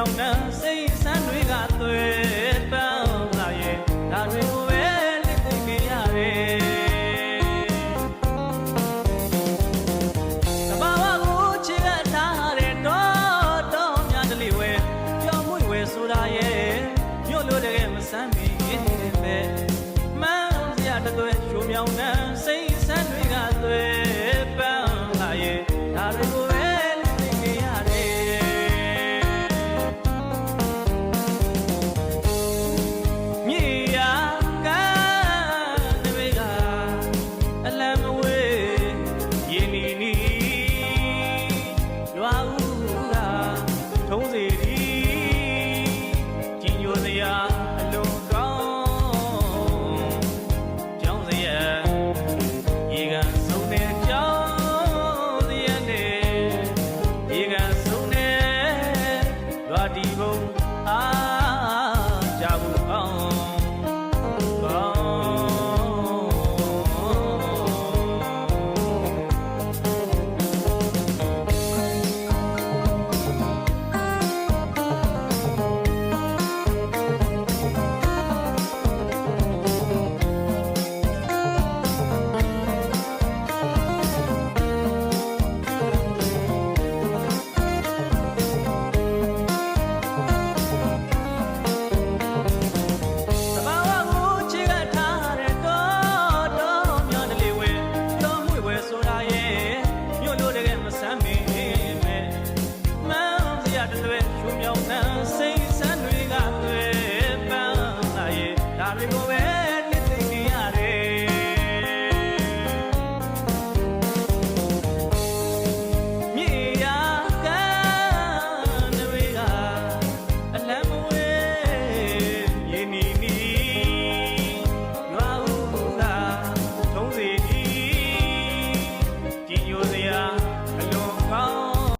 မြောင်နှံစိတ်ဆန်းတွေကသွေးပန်းလာရဲ့ဒါတွေကိုပဲလက်သိနေရတယ်တဘာဝကိုချစ်ထားတဲ့တော့များတလေးဝဲပြောင်းမွေဝဲဆိုတာရဲ့မြို့လို့တကယ်မဆန်းမီနေပဲမှန်းစရာတသွဲချိုးမြောင်နှံစိတ်